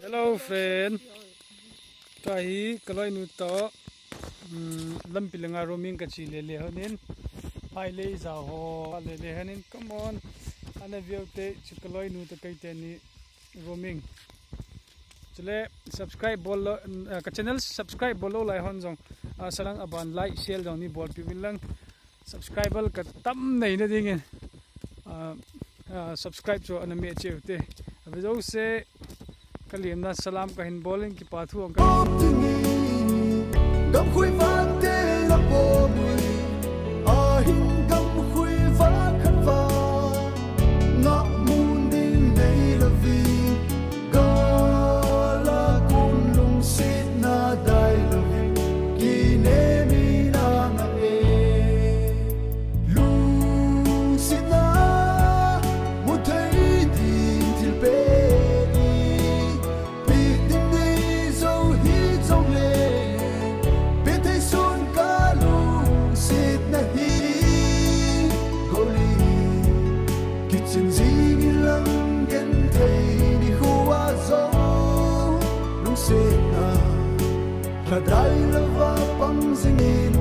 Hello friend. Tahi kaloi nu to lampilanga roaming ka chi le honin pai le za ho le hanin come on ana view te chikaloi nu to kai te ni roaming chule subscribe bol ka channel subscribe bolo lai hon jong salang aban like share jong ni bol pi win lang subscribe ka tam nei na ding subscribe cho ana me che te video se kaliam na salam ka hin bowling ki pathu ang gam khui van te la po mui a hin gam khui va khat va na mun ding nei la vi ga la kun lung sit na dai la vi ki ne mi na na e lung sit na mu thai din til pe la dai la va pang singin